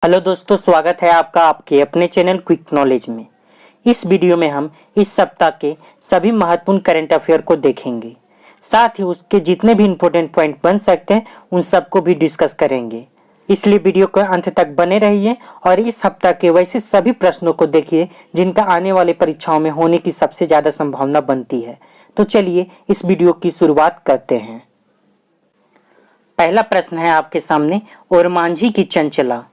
Hello दोस्तों, स्वागत है आपका आपके अपने चैनल क्विक नॉलेज में। इस वीडियो में हम इस सप्ताह के सभी महत्वपूर्ण करंट अफेयर को देखेंगे। साथ ही उसके जितने भी इम्पोर्टेंट पॉइंट बन सकते हैं उन सबको भी डिस्कस करेंगे। इसलिए वीडियो को अंत तक बने रहिए और इस सप्ताह के वैसे सभी प्रश्नों को देखिए जिनका आने वाले परीक्षाओं में होने की सबसे ज़्यादा संभावना बनती है। तो चलिए इस वीडियो की शुरुआत करते हैं। पहला प्रश्न है आपके सामने, ओरमांझी की चंचला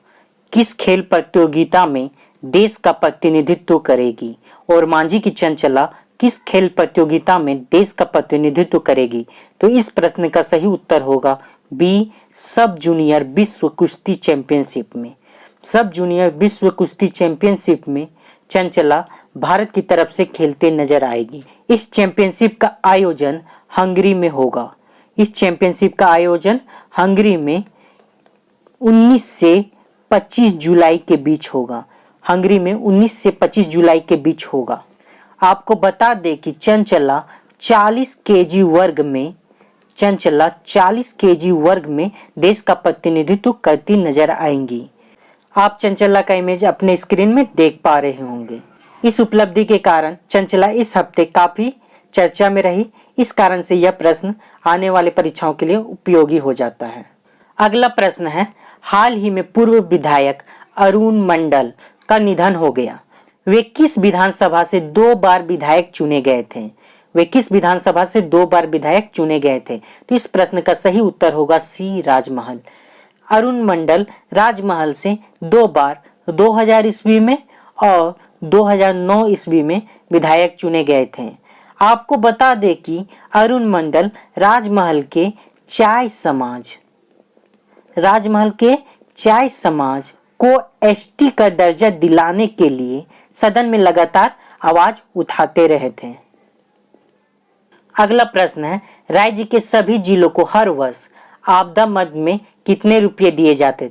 किस खेल प्रतियोगिता में देश का प्रतिनिधित्व करेगी? ओरमांझी की चंचला किस खेल प्रतियोगिता में देश का प्रतिनिधित्व करेगी? तो इस प्रश्न का सही उत्तर होगा बी, सब जूनियर विश्व कुश्ती चैंपियनशिप में। सब जूनियर विश्व कुश्ती चैंपियनशिप में चंचला भारत की तरफ से खेलते नजर आएगी। इस चैंपियनशिप का आयोजन हंगरी में होगा। इस चैंपियनशिप का आयोजन हंगरी में 19 से 25 जुलाई के बीच होगा। हंगरी में 19 से 25 जुलाई के बीच होगा। आपको बता दें कि चंचला 40 केजी वर्ग में देश का प्रतिनिधित्व करती नजर आएंगी। आप चंचला का इमेज अपने स्क्रीन में देख पा रहे होंगे। इस उपलब्धि के कारण चंचला इस हफ्ते काफी चर्चा में रही। इस कारण से यह प्रश्न आने वाले परीक्षाओं के लिए उपयोगी हो जाता है। अगला प्रश्न है, हाल ही में पूर्व विधायक अरुण मंडल का निधन हो गया। वे किस विधानसभा से 2 बार विधायक चुने गए थे? तो इस प्रश्न का सही उत्तर होगा सी, राजमहल। अरुण मंडल राजमहल से 2 बार 2000 ईस्वी में और 2009 ईस्वी में विधायक चुने गए थे। आपको बता दें कि अरुण मंडल राजमहल के चाय समाज को एसटी का दर्जा दिलाने के लिए सदन में लगातार आवाज उठाते रहे थे। अगला प्रश्न है, राज्य के सभी जिलों को हर वर्ष आपदा मद में कितने रुपये दिए जाते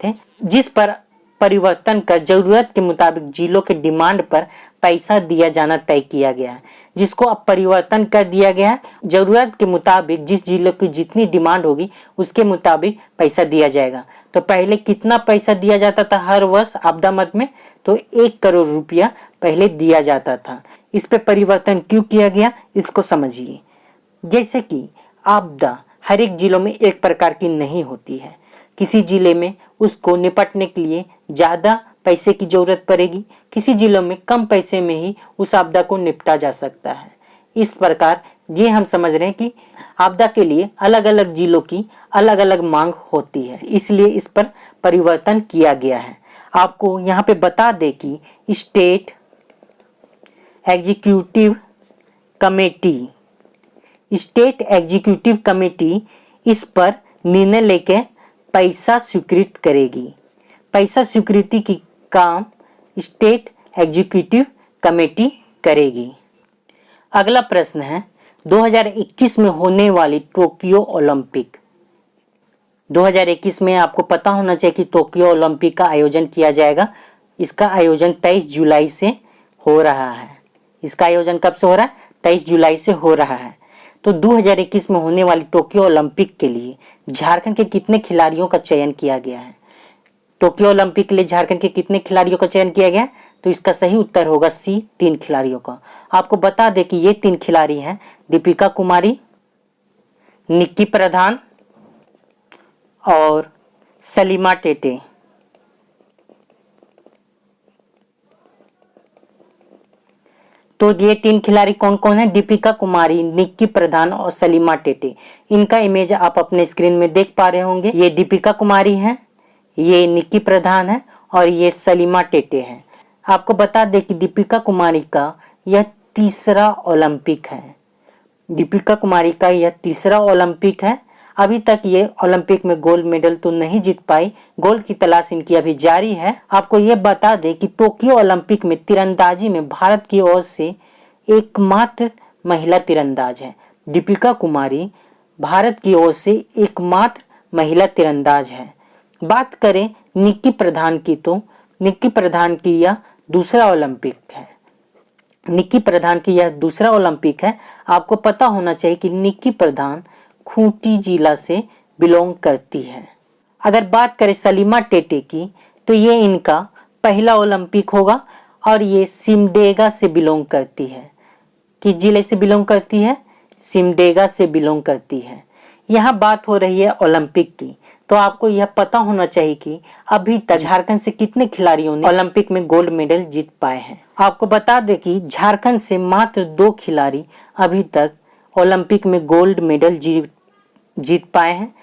थे? जिस पर परिवर्तन कर जरूरत के मुताबिक जिलों के डिमांड पर पैसा दिया जाना तय किया गया है। जिसको अब परिवर्तन कर दिया गया है, जरूरत के मुताबिक जिस जिले की जितनी डिमांड होगी उसके मुताबिक पैसा दिया जाएगा। तो पहले कितना पैसा दिया जाता था हर वर्ष आपदा मद में? तो 1 करोड़ रुपया पहले दिया जाता था। इस पे परिवर्तन क्यों किया गया इसको समझिए। जैसे कि आपदा हर एक जिलों में एक प्रकार की नहीं होती है। किसी जिले में उसको निपटने के लिए ज़्यादा पैसे की जरूरत पड़ेगी, किसी जिलों में कम पैसे में ही उस आपदा को निपटा जा सकता है। इस प्रकार ये हम समझ रहे हैं कि आपदा के लिए अलग अलग जिलों की अलग अलग मांग होती है, इसलिए इस पर परिवर्तन किया गया है। आपको यहाँ पे बता दें कि स्टेट एग्जीक्यूटिव कमेटी इस पर निर्णय लेकर पैसा स्वीकृत करेगी। पैसा स्वीकृति की काम स्टेट एग्जीक्यूटिव कमेटी करेगी। अगला प्रश्न है, 2021 में होने वाली टोक्यो ओलंपिक। 2021 में आपको पता होना चाहिए कि टोक्यो ओलंपिक का आयोजन किया जाएगा। इसका आयोजन 23 जुलाई से हो रहा है। इसका आयोजन कब से हो रहा है? 23 जुलाई से हो रहा है। तो 2021 में होने वाली टोक्यो ओलंपिक के लिए झारखंड के कितने खिलाड़ियों का चयन किया गया है? टोक्यो ओलंपिक के लिए झारखंड के कितने खिलाड़ियों का चयन किया गया? तो इसका सही उत्तर होगा सी, 3 खिलाड़ियों का। आपको बता दें कि ये 3 खिलाड़ी हैं, दीपिका कुमारी, निक्की प्रधान और सलीमा टेटे। तो ये 3 खिलाड़ी कौन कौन है? दीपिका कुमारी, निक्की प्रधान और सलीमा टेटे। इनका इमेज आप अपने स्क्रीन में देख पा रहे होंगे। ये दीपिका कुमारी है, ये निक्की प्रधान है और ये सलीमा टेटे है। आपको बता दें कि दीपिका कुमारी का यह तीसरा ओलंपिक है। अभी तक ये ओलंपिक में गोल्ड मेडल तो नहीं जीत पाई, गोल्ड की तलाश इनकी अभी जारी है। आपको ये बता दें कि टोक्यो ओलंपिक में तीरंदाजी में भारत की ओर से एकमात्र महिला तीरंदाज है। दीपिका कुमारी भारत की ओर से एकमात्र महिला तीरंदाज है। बात करें निक्की प्रधान की, तो निक्की प्रधान की यह दूसरा ओलंपिक है। आपको पता होना चाहिए कि निक्की प्रधान खूंटी जिला से बिलोंग करती है। अगर बात करें सलीमा टेटे की तो ये इनका पहला ओलंपिक होगा और ये सिमडेगा से बिलोंग करती है। किस जिले से बिलोंग करती है? सिमडेगा से बिलोंग करती है। यहाँ बात हो रही है ओलंपिक की, तो आपको यह पता होना चाहिए कि अभी तक झारखंड से कितने खिलाड़ियों ने ओलंपिक में गोल्ड मेडल जीत पाए हैं। आपको बता दें कि झारखंड से मात्र 2 खिलाड़ी अभी तक ओलंपिक में गोल्ड मेडल जीत पाए हैं।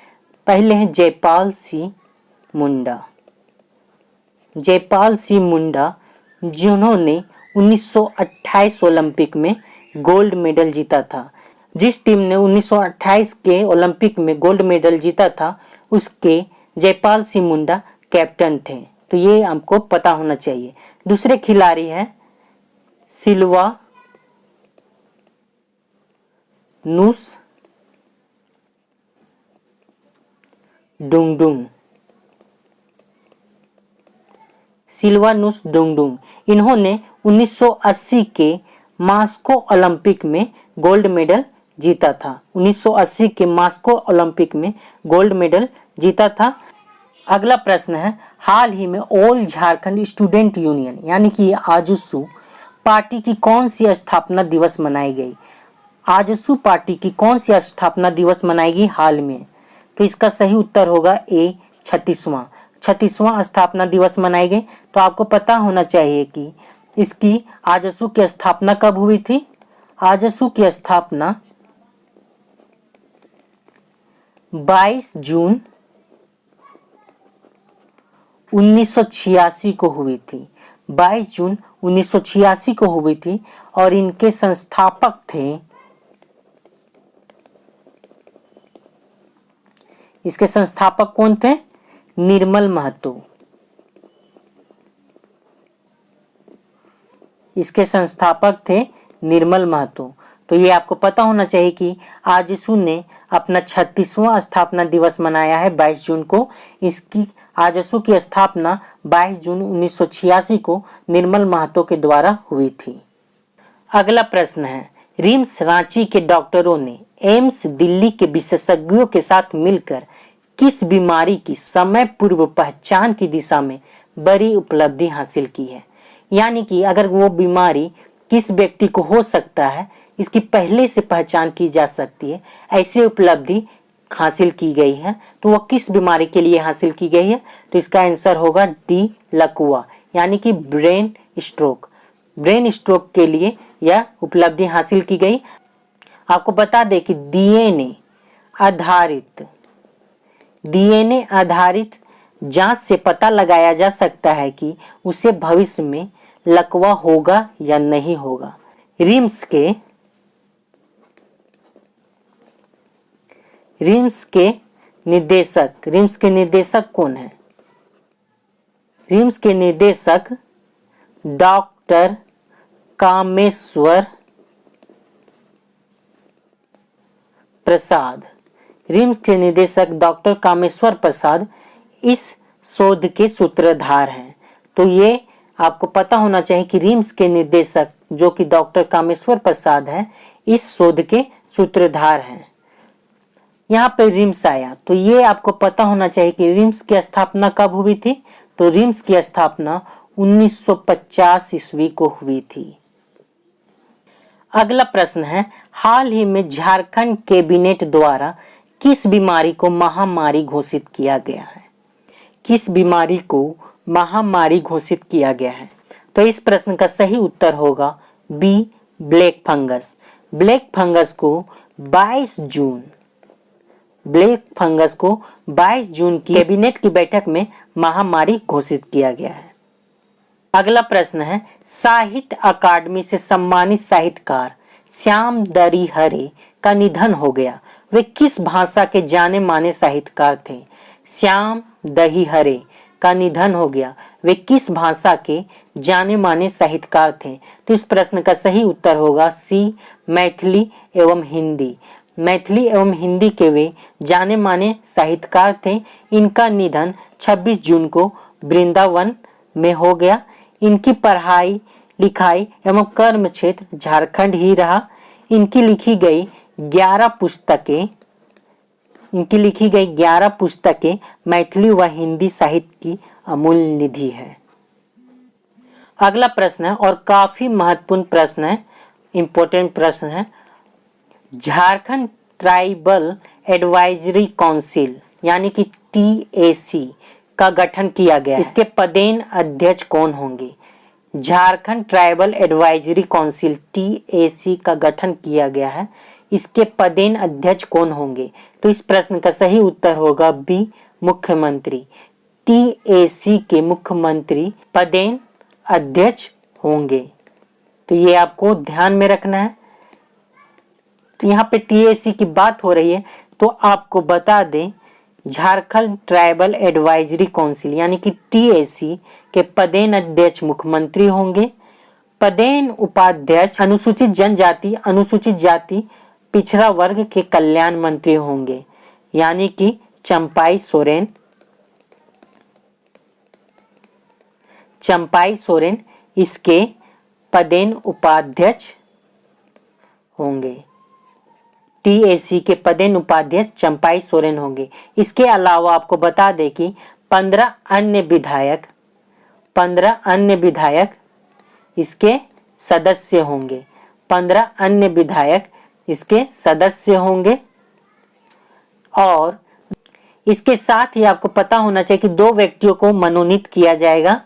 पहले हैं जयपाल सिंह मुंडा। जयपाल सिंह मुंडा जिन्होंने 1928 ओलंपिक में गोल्ड मेडल जीता था। जिस टीम ने 1928 के ओलंपिक में गोल्ड मेडल जीता था उसके जयपाल सिंह मुंडा कैप्टन थे, तो ये हमको पता होना चाहिए। दूसरे खिलाड़ी हैं सिल्वा नुस डुंगडुंग। सिल्वानुस डुंगडुंग इन्होंने 1980 के मास्को ओलंपिक में गोल्ड मेडल जीता था। 1980 के मास्को ओलंपिक में गोल्ड मेडल जीता था। अगला प्रश्न है, हाल ही में ऑल झारखंड स्टूडेंट यूनियन यानी कि आजसू पार्टी की कौन सी स्थापना दिवस मनाई गई? आजसू पार्टी की कौन सी स्थापना दिवस मनाएगी हाल में? तो इसका सही उत्तर होगा ए 36वां स्थापना दिवस मनाए गए। तो आपको पता होना चाहिए कि इसकी आजसू की स्थापना कब हुई थी? आजसू की स्थापना 22 जून 1986 को हुई थी। 22 जून 1986 को हुई थी और इनके संस्थापक थे, इसके संस्थापक कौन थे? निर्मल महतो। इसके संस्थापक थे निर्मल महतो। तो ये आपको पता होना चाहिए कि आजसू ने अपना 36वां स्थापना दिवस मनाया है 22 जून को। इसकी आजसू की स्थापना 22 जून 1986 को निर्मल महतो के द्वारा हुई थी। अगला प्रश्न है, रिम्स रांची के डॉक्टरों ने एम्स दिल्ली के विशेषज्ञों के साथ मिलकर किस बीमारी की समय पूर्व पहचान की दिशा में बड़ी उपलब्धि हासिल की है? यानी कि अगर वो बीमारी किस व्यक्ति को हो सकता है इसकी पहले से पहचान की जा सकती है, ऐसी उपलब्धि हासिल की गई है। तो वह किस बीमारी के लिए हासिल की गई है? तो इसका आंसर होगा डी लकवा यानी कि ब्रेन स्ट्रोक। ब्रेन स्ट्रोक के लिए यह उपलब्धि हासिल की गई। आपको बता दें कि डीएनए आधारित जांच से पता लगाया जा सकता है कि उसे भविष्य में लकवा होगा या नहीं होगा। रिम्स के निर्देशक कौन है? रिम्स के निर्देशक डॉक्टर कामेश्वर प्रसाद। रिम्स के निदेशक डॉक्टर कामेश्वर प्रसाद इस शोध के सूत्रधार हैं। तो ये आपको पता होना चाहिए कि रिम्स के निर्देशक जो कि डॉक्टर कामेश्वर प्रसाद हैं इस शोध के सूत्रधार हैं। यहाँ पे रिम्स आया तो ये आपको पता होना चाहिए कि रिम्स की स्थापना कब हुई थी? तो रिम्स की स्थापना 1950 ईस्वी को हुई थी। अगला प्रश्न है, हाल ही में झारखंड कैबिनेट द्वारा किस बीमारी को महामारी घोषित किया गया है? किस बीमारी को महामारी घोषित किया गया है? तो इस प्रश्न का सही उत्तर होगा B black fungus. Black fungus को 22 जून की कैबिनेट की बैठक में महामारी घोषित किया गया है। अगला प्रश्न है, साहित्य अकादमी से सम्मानित साहित्यकार श्याम दरिहरे का निधन हो गया। वे किस भाषा के जाने माने साहित्यकार थे? श्याम दरिहरे का निधन हो गया, वे किस भाषा के जाने माने साहित्यकार थे? तो इस प्रश्न का सही उत्तर होगा सी मैथिली एवं हिंदी। मैथिली एवं हिंदी के वे जाने माने साहित्यकार थे। इनका निधन 26 जून को वृंदावन में हो गया। इनकी पढ़ाई लिखाई एवं कर्म क्षेत्र झारखंड ही रहा। इनकी लिखी गई 11 पुस्तकें इनकी लिखी गई 11 पुस्तकें मैथिली व हिंदी साहित्य की अमूल्य निधि है। अगला प्रश्न है और काफी महत्वपूर्ण प्रश्न है, इंपॉर्टेंट प्रश्न है। झारखंड ट्राइबल एडवाइजरी काउंसिल यानी कि TAC का गठन किया गया है। इसके पदेन अध्यक्ष कौन होंगे? Jharkhand tribal advisory council TAC का गठन किया गया है। इसके पदेन अध्यक्ष कौन होंगे? तो इस प्रश्न का सही उत्तर होगा बी, मुख्यमंत्री। TAC के मुख्यमंत्री पदेन अध्यक्ष होंगे। तो ये आपको ध्यान में रखना है। तो यहाँ पे TAC की बात हो रही है तो आपको बता दें झारखंड ट्राइबल एडवाइजरी काउंसिल यानी कि TAC के पदेन अध्यक्ष मुख्यमंत्री होंगे। पदेन उपाध्यक्ष अनुसूचित जनजाति, अनुसूचित जाति, पिछड़ा वर्ग के कल्याण मंत्री होंगे यानी कि चंपाई सोरेन। चंपाई सोरेन इसके पदेन उपाध्यक्ष होंगे। TAC के पदेन उपाध्यक्ष चंपाई सोरेन होंगे। इसके अलावा आपको बता दें कि 15 अन्य विधायक इसके सदस्य होंगे। 15 अन्य विधायक इसके सदस्य होंगे। और इसके साथ ही आपको पता होना चाहिए कि 2 व्यक्तियों को मनोनीत किया जाएगा।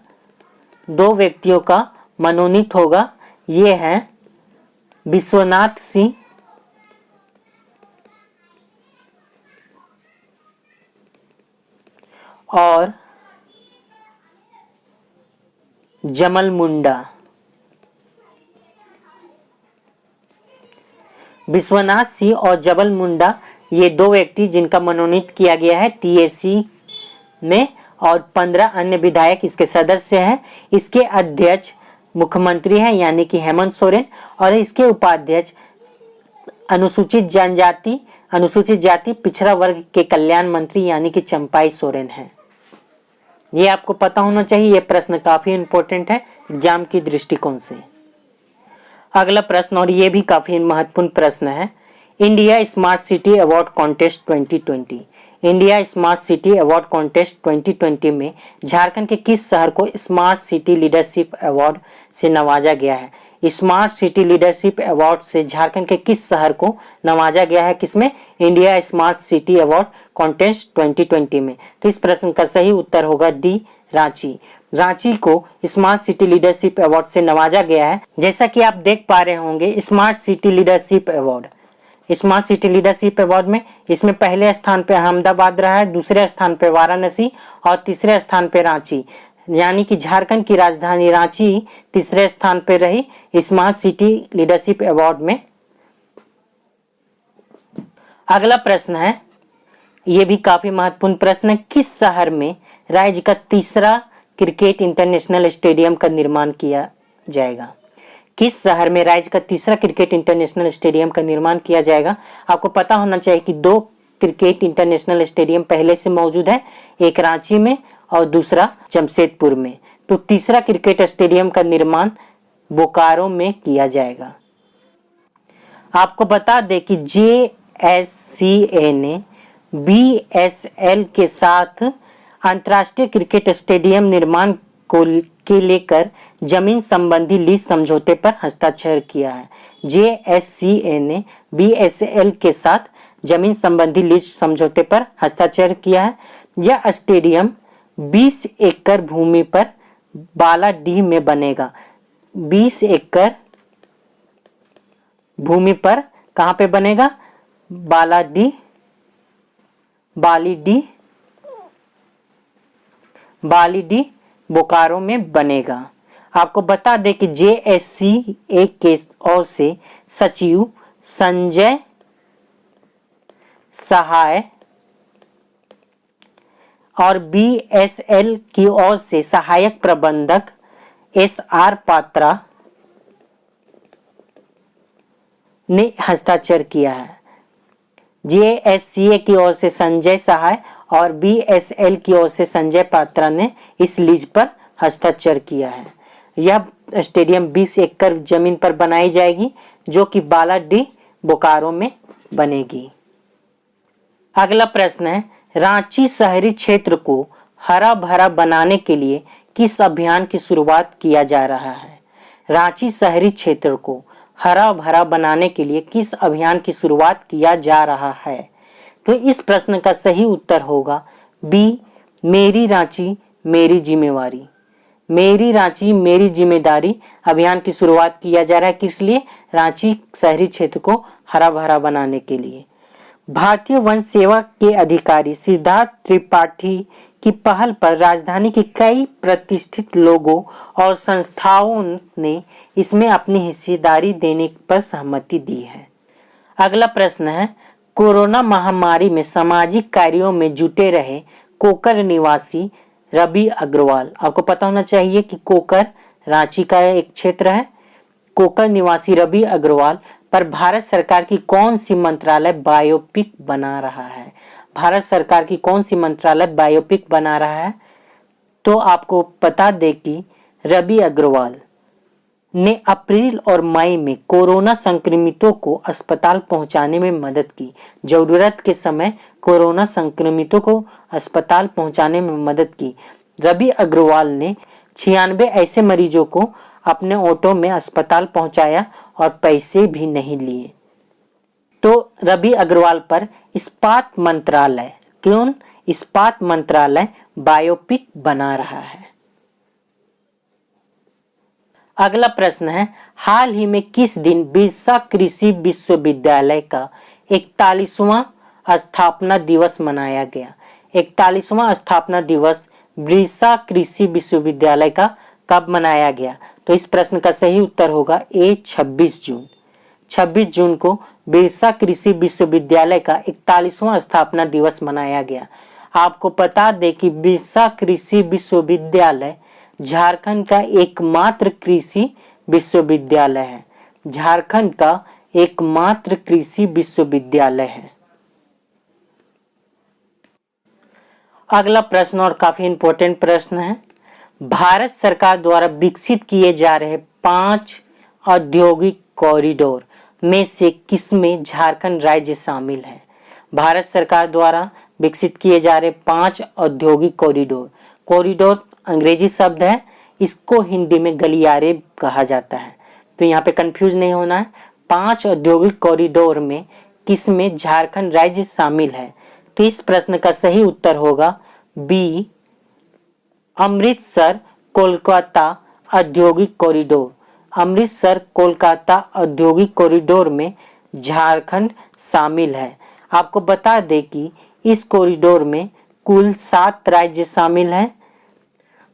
2 व्यक्तियों का मनोनीत होगा। ये हैं विश्वनाथ सिंह और जमल मुंडा। विश्वनाथ सिंह और जमल मुंडा ये 2 व्यक्ति जिनका मनोनीत किया गया है TAC में, और 15 अन्य विधायक इसके सदस्य हैं। इसके अध्यक्ष मुख्यमंत्री हैं यानी कि हेमंत सोरेन, और इसके उपाध्यक्ष अनुसूचित जनजाति, अनुसूचित जाति, पिछड़ा वर्ग के कल्याण मंत्री यानी कि चंपाई सोरेन हैं। ये आपको पता होना चाहिए। ये प्रश्न काफी इंपॉर्टेंट है एग्जाम की दृष्टिकोण से। अगला प्रश्न, और ये भी काफी महत्वपूर्ण प्रश्न है। India smart city award contest 2020। India smart city award contest 2020 में झारखंड के किस शहर को स्मार्ट सिटी लीडरशिप अवार्ड से नवाजा गया है? स्मार्ट सिटी लीडरशिप अवार्ड से झारखंड के किस शहर को नवाजा गया है? किसमें? India smart city award contest 2020 में। तो इस प्रश्न का सही उत्तर होगा डी, रांची। रांची को स्मार्ट सिटी लीडरशिप अवार्ड से नवाजा गया है। जैसा कि आप देख पा रहे होंगे smart city leadership award, smart city leadership award में इसमें पहले स्थान पे अहमदाबाद रहा है, दूसरे स्थान पे वाराणसी और तीसरे स्थान पे रांची, यानी कि झारखंड की राजधानी रांची तीसरे स्थान पे रही स्मार्ट सिटी लीडरशिप अवार्ड में। अगला प्रश्न है, ये भी काफी महत्वपूर्ण प्रश्न है। किस शहर में राज्य का तीसरा क्रिकेट इंटरनेशनल स्टेडियम का निर्माण किया जाएगा? किस शहर में राज्य का तीसरा क्रिकेट इंटरनेशनल स्टेडियम का निर्माण किया जाएगा? आपको पता होना चाहिए कि 2 क्रिकेट इंटरनेशनल स्टेडियम पहले से मौजूद है, एक रांची में और दूसरा जमशेदपुर में। तो तीसरा क्रिकेट स्टेडियम का निर्माण बोकारो में किया जाएगा। आपको बता दें कि JSCA ने BSL के साथ अंतर्राष्ट्रीय क्रिकेट स्टेडियम निर्माण के लेकर जमीन संबंधी लीज समझौते पर हस्ताक्षर किया है। JSCA ने BSL के साथ जमीन संबंधी लीज समझौते पर हस्ताक्षर किया है। यह स्टेडियम 20 एकड़ भूमि पर बालाडीह में बनेगा। 20 एकड़ भूमि पर कहां पे बनेगा? बालीडीह बोकारो में बनेगा। आपको बता दें कि JSCA के ओर से सचिव संजय सहाय और BSL की ओर से सहायक प्रबंधक SR पात्रा ने हस्ताक्षर किया है। JSCA की ओर से संजय सहाय और BSL की ओर से संजय पात्रा ने इस लीज पर हस्ताक्षर किया है। यह स्टेडियम 20 एकड़ जमीन पर बनाई जाएगी जो कि बालाडीह बोकारो में बनेगी। अगला प्रश्न है, रांची शहरी क्षेत्र को हरा भरा बनाने के लिए किस अभियान की शुरुआत किया जा रहा है? रांची शहरी क्षेत्र को हरा भरा बनाने के लिए किस अभियान की शुरुआत किया जा रहा है? तो इस प्रश्न का सही उत्तर होगा बी, मेरी रांची मेरी जिम्मेवारी। मेरी रांची मेरी जिम्मेदारी अभियान की शुरुआत किया जा रहा है। किस लिए? रांची शहरी क्षेत्र को हरा भरा बनाने के लिए। भारतीय वन सेवा के अधिकारी सिद्धार्थ त्रिपाठी की पहल पर राजधानी के कई प्रतिष्ठित लोगों और संस्थाओं ने इसमें अपनी हिस्सेदारी देने पर सहमति दी है। अगला प्रश्न है, कोरोना महामारी में सामाजिक कार्यों में जुटे रहे कोकर निवासी रवि अग्रवाल। आपको पता होना चाहिए कि कोकर रांची का एक क्षेत्र है। कोकर निवासी रवि अग्रवाल पर भारत सरकार की कौन सी मंत्रालय बायोपिक बना रहा है? भारत सरकार की कौन सी मंत्रालय बायोपिक बना रहा है? तो आपको बता दें कि रवि अग्रवाल ने अप्रैल और मई में कोरोना संक्रमितों को अस्पताल पहुंचाने में मदद की। जरूरत के समय कोरोना संक्रमितों को अस्पताल पहुंचाने में मदद की। रवि अग्रवाल ने 96 ऐसे मरीजों को अपने ऑटो में अस्पताल पहुंचाया और पैसे भी नहीं लिए। तो रवि अग्रवाल पर इस्पात मंत्रालय बायोपिक बना रहा है। अगला प्रश्न है, हाल ही में किस दिन बिरसा कृषि विश्वविद्यालय का 41वां स्थापना दिवस मनाया गया? 41वां स्थापना दिवस बिरसा कृषि विश्वविद्यालय का कब मनाया गया? तो इस प्रश्न का सही उत्तर होगा ए, 26 जून। 26 जून को बिरसा कृषि विश्वविद्यालय का 41वां स्थापना दिवस मनाया गया। आपको बता दें कि बिरसा कृषि विश्वविद्यालय झारखंड का एकमात्र कृषि विश्वविद्यालय है। झारखंड का एकमात्र कृषि विश्वविद्यालय है। अगला प्रश्न और काफी इंपॉर्टेंट प्रश्न है, भारत सरकार द्वारा विकसित किए जा रहे 5 औद्योगिक कॉरिडोर में से किसमें झारखंड राज्य शामिल है? भारत सरकार द्वारा विकसित किए जा रहे 5 औद्योगिक कॉरिडोर अंग्रेजी शब्द है, इसको हिंदी में गलियारे कहा जाता है। तो यहाँ पे कंफ्यूज नहीं होना है। 5 औद्योगिक कॉरिडोर में किसमें झारखंड राज्य शामिल है? तो इस प्रश्न का सही उत्तर होगा बी, अमृतसर कोलकाता औद्योगिक कॉरिडोर। अमृतसर कोलकाता औद्योगिक कॉरिडोर में झारखंड शामिल है। आपको बता दें कि इस कॉरिडोर में कुल 7 राज्य शामिल हैं।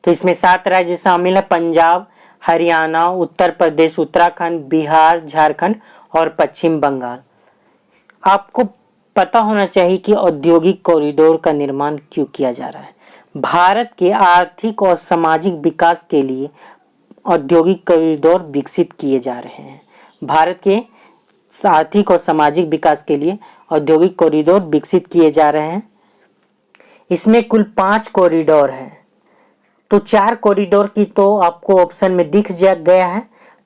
तो इसमें 7 राज्य शामिल है, पंजाब, हरियाणा, उत्तर प्रदेश, उत्तराखंड, बिहार, झारखंड और पश्चिम बंगाल। आपको पता होना चाहिए कि औद्योगिक कॉरिडोर का निर्माण क्यों किया जा रहा है। भारत के आर्थिक और सामाजिक विकास के लिए औद्योगिक कॉरिडोर विकसित किए जा रहे हैं। भारत के आर्थिक और सामाजिक विकास के लिए औद्योगिक कॉरिडोर विकसित किए जा रहे हैं। इसमें कुल 5 कॉरिडोर हैं। तो 4 कॉरिडोर की तो आपको ऑप्शन में दिख गया है।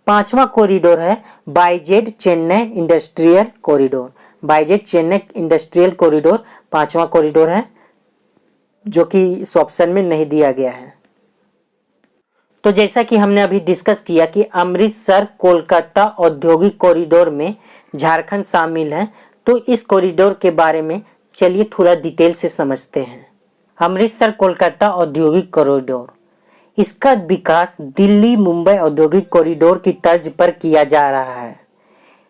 5वां कॉरिडोर है बाईजेड चेन्नई इंडस्ट्रियल कॉरिडोर। बाईजेड चेन्नई इंडस्ट्रियल कॉरिडोर 5वां कॉरिडोर है, जो कि इस ऑप्शन में नहीं दिया गया है। तो जैसा कि हमने अभी डिस्कस किया कि अमृतसर कोलकाता औद्योगिक कॉरिडोर में झारखंड शामिल है, तो इस कॉरिडोर के बारे में चलिए थोड़ा डिटेल से समझते हैं। अमृतसर कोलकाता औद्योगिक कॉरिडोर, इसका विकास दिल्ली मुंबई औद्योगिक कॉरिडोर की तर्ज पर किया जा रहा है।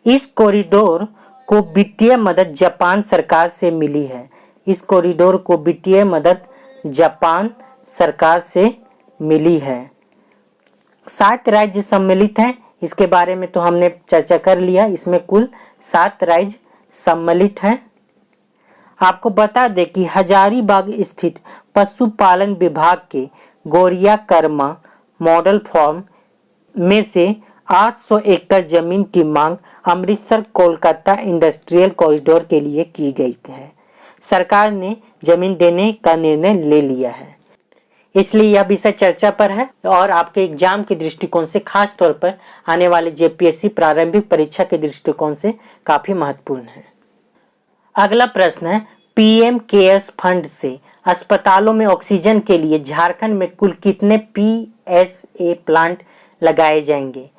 इस कॉरिडोर को वित्तीय मदद जापान सरकार से मिली है। इस कॉरिडोर को वित्तीय मदद जापान सरकार से मिली है। 7 राज्य सम्मिलित हैं। इसके बारे में तो हमने चर्चा कर लिया। इसमें कुल 7 राज्य सम्मिलित हैं। आपको बता दें कि हजारीबाग स्थित पशुपालन विभाग के गोरिया कर्मा मॉडल फार्म में से 800 एकड़ जमीन की मांग अमृतसर कोलकाता इंडस्ट्रियल कॉरिडोर के लिए की गई है। सरकार ने जमीन देने का निर्णय ले लिया है, इसलिए यह विषय चर्चा पर है और आपके एग्जाम के दृष्टिकोण से, खास तौर पर आने वाले जेपीएससी प्रारंभिक परीक्षा के दृष्टिकोण से काफी महत्वपूर्ण है। अगला प्रश्न है, पीएम केयर्स फंड से अस्पतालों में ऑक्सीजन के लिए झारखंड में कुल कितने पीएसए प्लांट लगाए जाएंगे?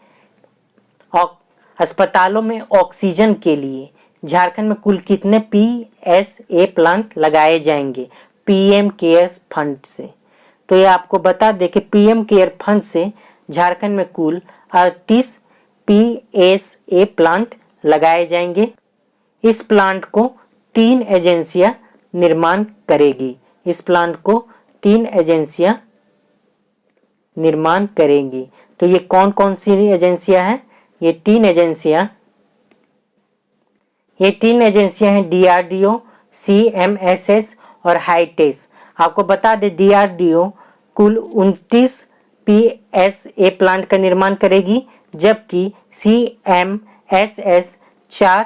अस्पतालों में ऑक्सीजन के लिए झारखंड में कुल कितने पीएसए प्लांट लगाए जाएंगे पीएम केयर्स फंड से? तो ये आपको बता दें कि पीएम केयर फंड से झारखंड में कुल 38 पीएसए प्लांट लगाए जाएंगे। इस प्लांट को 3 एजेंसियां निर्माण करेगी। इस प्लांट को 3 एजेंसियां निर्माण करेंगी। तो ये कौन कौन सी एजेंसियां हैं? ये तीन एजेंसियां हैं डीआरडीओ, सीएमएसएस और हाईटेस। आपको बता दें डीआरडीओ कुल 29 पीएसए प्लांट का निर्माण करेगी, जबकि सीएमएसएस 4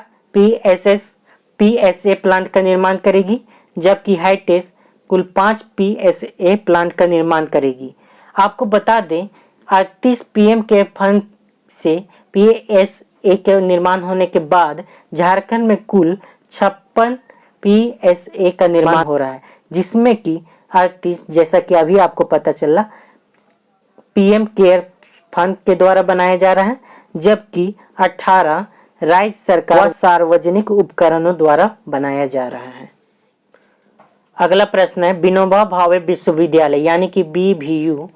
पीएसए प्लांट का निर्माण करेगी, जबकि हाईटेस कुल 5 पीएसए प्लांट का निर्माण करेगी। आपको बता दें 38 पीएम के फंड से पीएसए के निर्माण होने के बाद झारखंड में कुल 56 पीएसए का निर्माण हो रहा है, जिसमें कि 38 जैसा कि अभी आपको पता चला पीएम केयर फंड के द्वारा बनाया जा रहा है, जबकि 18 राज्य सरकार सार्वजनिक उपकरणों द्वारा बनाया जा रहा है। अगला प्रश्न है विनोबा भावे विश्वविद्यालय यानी कि बीवीयू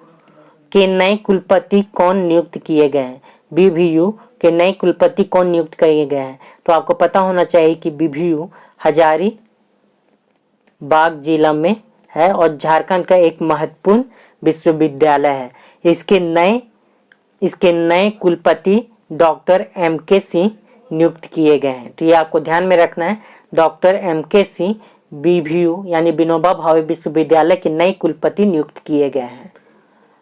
के नए कुलपति कौन नियुक्त किए गए हैं? बीवीयू के नए कुलपति कौन नियुक्त किए गए हैं? तो आपको पता होना चाहिए कि बीवीयू हजारीबाग जिला में है और झारखंड का एक महत्वपूर्ण विश्वविद्यालय है। इसके नए कुलपति डॉक्टर एमके सिंह नियुक्त किए गए हैं। तो ये आपको ध्यान में रखना है, डॉक्टर एमके सिंह बीवीयू यानी विनोबा भावे विश्वविद्यालय के नए कुलपति नियुक्त किए गए हैं।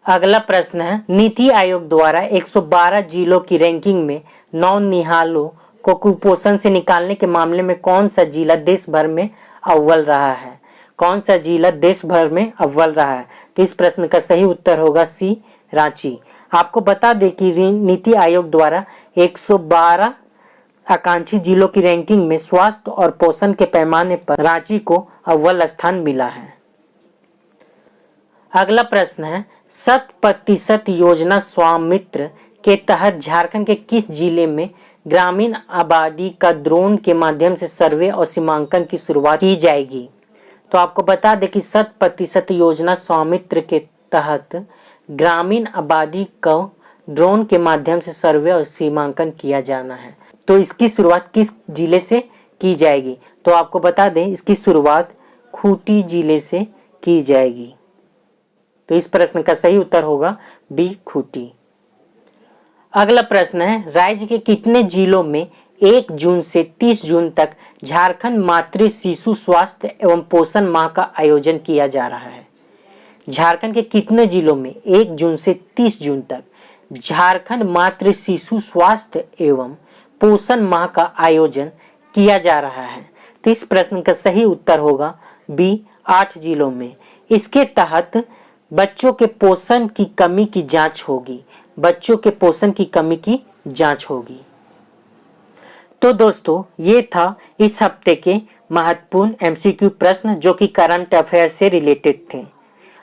अगला प्रश्न है नीति आयोग द्वारा 112 जिलों की रैंकिंग में नौनिहालों को कुपोषण से निकालने के मामले में कौन सा जिला देश भर में अव्वल रहा है? कौन सा जिला देश भर में अव्वल रहा है? तो इस प्रश्न का सही उत्तर होगा सी, रांची। आपको बता दें कि नीति आयोग द्वारा 112 आकांक्षी जिलों की रैंकिंग में स्वास्थ्य और पोषण के पैमाने पर रांची को अव्वल स्थान मिला है। अगला प्रश्न है 100% योजना स्वामित्र के तहत झारखंड के किस जिले में ग्रामीण आबादी का ड्रोन के माध्यम से सर्वे और सीमांकन की शुरुआत की जाएगी? तो आपको बता दें कि 100% योजना स्वामित्र के तहत ग्रामीण आबादी को ड्रोन के माध्यम से सर्वे और सीमांकन किया जाना है। तो इसकी शुरुआत किस जिले से की जाएगी? तो आपको बता दें इसकी शुरुआत खूंटी जिले से की जाएगी। तो इस प्रश्न का सही उत्तर होगा बी, खूंटी। अगला प्रश्न है राज्य के कितने जिलों में 1 जून से 30 जून तक झारखंड मातृ शिशु स्वास्थ्य एवं पोषण माह का आयोजन किया जा रहा है? झारखंड के कितने जिलों में 1 जून से 30 जून तक झारखंड मातृ शिशु स्वास्थ्य एवं पोषण माह का आयोजन किया जा रहा है? तो इस प्रश्न का सही उत्तर होगा बी, 8 जिलों में। इसके तहत बच्चों के पोषण की कमी की जांच होगी। बच्चों के पोषण की कमी की जांच होगी। तो दोस्तों ये था इस हफ्ते के महत्वपूर्ण एमसीक्यू प्रश्न जो कि करंट अफेयर से रिलेटेड थे।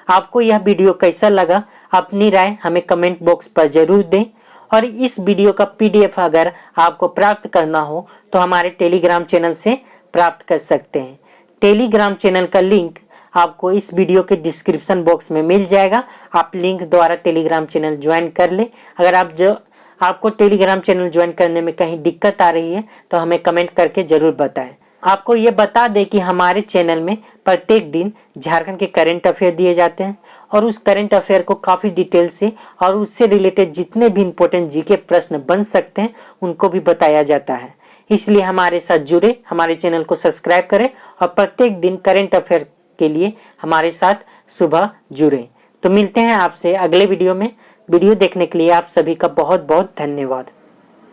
आपको यह वीडियो कैसा लगा अपनी राय हमें कमेंट बॉक्स पर जरूर दें और इस वीडियो का पीडीएफ अगर आपको प्राप्त करना हो तो हमारे टेलीग्राम चैनल से प्राप्त कर सकते हैं। टेलीग्राम चैनल का लिंक आपको इस वीडियो के डिस्क्रिप्शन बॉक्स में मिल जाएगा। आप लिंक द्वारा टेलीग्राम चैनल ज्वाइन कर लें। अगर आपको टेलीग्राम चैनल ज्वाइन करने में कहीं दिक्कत आ रही है तो हमें कमेंट करके ज़रूर बताएं। आपको ये बता दें कि हमारे चैनल में प्रत्येक दिन झारखंड के करंट अफेयर दिए जाते हैं और उस करंट अफेयर को काफ़ी डिटेल से और उससे रिलेटेड जितने भी इम्पोर्टेंट जीके प्रश्न बन सकते हैं उनको भी बताया जाता है। इसलिए हमारे साथ जुड़े, हमारे चैनल को सब्सक्राइब करें और प्रत्येक दिन करंट अफेयर के लिए हमारे साथ सुबह जुड़ें। तो मिलते हैं आपसे अगले वीडियो में। वीडियो देखने के लिए आप सभी का बहुत बहुत धन्यवाद।